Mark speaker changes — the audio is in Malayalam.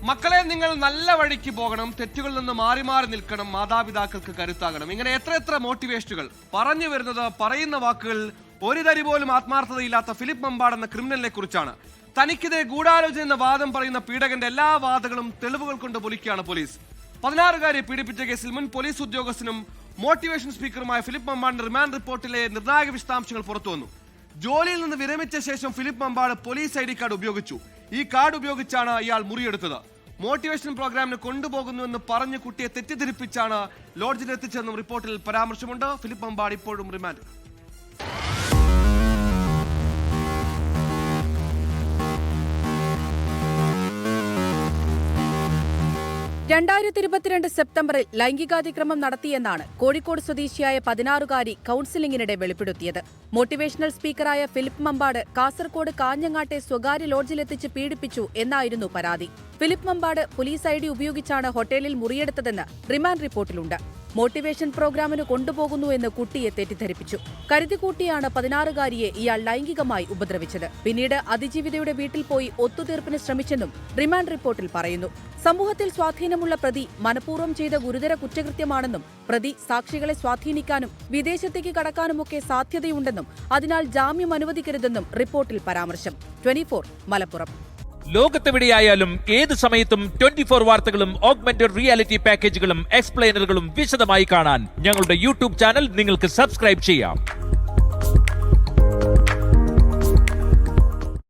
Speaker 1: മക്കളെ, നിങ്ങൾ നല്ല വഴിക്ക് പോകണം, തെറ്റുകളിൽ നിന്ന് മാറി മാറി നിൽക്കണം, മാതാപിതാക്കൾക്ക് കരുത്താകണം. ഇങ്ങനെ എത്ര മോട്ടിവേഷനുകൾ പറഞ്ഞു വരുന്നത്. പറയുന്ന വാക്കുകൾ ഒരു തരി പോലും ആത്മാർത്ഥതയില്ലാത്ത ഫിലിപ്പ് മമ്പാട് എന്ന ക്രിമിനലിനെ കുറിച്ചാണ്. തനിക്കിതേ ഗൂഢാലോചന എന്ന വാദം പറയുന്ന പീഡകന്റെ എല്ലാ വാദങ്ങളും തെളിവുകൾ കൊണ്ട് പൊലിക്കുകയാണ് പോലീസ്. 16-കാരിയെ പീഡിപ്പിച്ച കേസിൽ മുൻ പോലീസ് ഉദ്യോഗസ്ഥനും മോട്ടിവേഷൻ സ്പീക്കറുമായ ഫിലിപ്പ് മമ്പാടിന്റെ റിമാൻഡ് റിപ്പോർട്ടിലെ നിർണായക വിശദാംശങ്ങൾ പുറത്തുവന്നു. ജോലിയിൽ നിന്ന് വിരമിച്ച ശേഷം Philip Mampad police ID card ഉപയോഗിച്ചു. ഈ കാർഡ് ഉപയോഗിച്ചാണ് ഇയാൾ മുറിയെടുത്തത്. മോട്ടിവേഷൻ പ്രോഗ്രാമിന് കൊണ്ടുപോകുന്നുവെന്ന് പറഞ്ഞ് കുട്ടിയെ തെറ്റിദ്ധരിപ്പിച്ചാണ് ലോഡ്ജിൽ എത്തിച്ചതെന്നും റിപ്പോർട്ടിൽ പരാമർശമുണ്ട്. ഫിലിപ്പ് മമ്പാട് ഇപ്പോഴും റിമാൻഡ്.
Speaker 2: സെപ്റ്റംബറിൽ ലൈംഗികാതിക്രമം നടത്തിയെന്നാണ് കോഴിക്കോട് സ്വദേശിയായ 16-കാരി കൌൺസിലിംഗിനിടെ വെളിപ്പെടുത്തിയത്. മോട്ടിവേഷണൽ സ്പീക്കറായ ഫിലിപ്പ് മമ്പാട് കാസർകോട് കാഞ്ഞങ്ങാട്ടെ സ്വകാര്യ ലോഡ്ജിലെത്തിച്ച് പീഡിപ്പിച്ചു എന്നായിരുന്നു പരാതി. ഫിലിപ്പ് മമ്പാട് പോലീസ് ID ഉപയോഗിച്ചാണ് ഹോട്ടലിൽ മുറിയെടുത്തതെന്ന് റിമാൻഡ് റിപ്പോർട്ടിലുണ്ട്. മോട്ടിവേഷൻ പ്രോഗ്രാമിന് കൊണ്ടുപോകുന്നു എന്ന് കുട്ടിയെ തെറ്റിദ്ധരിപ്പിച്ചു. കരുതിക്കൂട്ടിയാണ് 16-കാരിയെ ഇയാൾ ലൈംഗികമായി ഉപദ്രവിച്ചത്. പിന്നീട് അതിജീവിതയുടെ വീട്ടിൽ പോയി ഒത്തുതീർപ്പിന് ശ്രമിച്ചെന്നും റിമാൻഡ് റിപ്പോർട്ടിൽ പറയുന്നു. സമൂഹത്തിൽ സ്വാധീനമുള്ള പ്രതി മനഃപൂർവ്വം ചെയ്ത ഗുരുതര കുറ്റകൃത്യമാണെന്നും പ്രതി സാക്ഷികളെ സ്വാധീനിക്കാനും വിദേശത്തേക്ക് കടക്കാനുമൊക്കെ സാധ്യതയുണ്ടെന്നും അതിനാൽ ജാമ്യം അനുവദിക്കരുതെന്നും റിപ്പോർട്ടിൽ പരാമർശം. 24 മലപ്പുറം.
Speaker 3: ലോകത്തെവിടെയായാലും ഏത് സമയത്തും 24 വാർത്തകളും ഓഗ്മെന്റഡ് റിയാലിറ്റി പാക്കേജുകളും എക്സ്പ്ലെയിനറുകളും വിശദമായി കാണാൻ ഞങ്ങളുടെ യൂട്യൂബ് ചാനൽ നിങ്ങൾക്ക് സബ്സ്ക്രൈബ് ചെയ്യാം.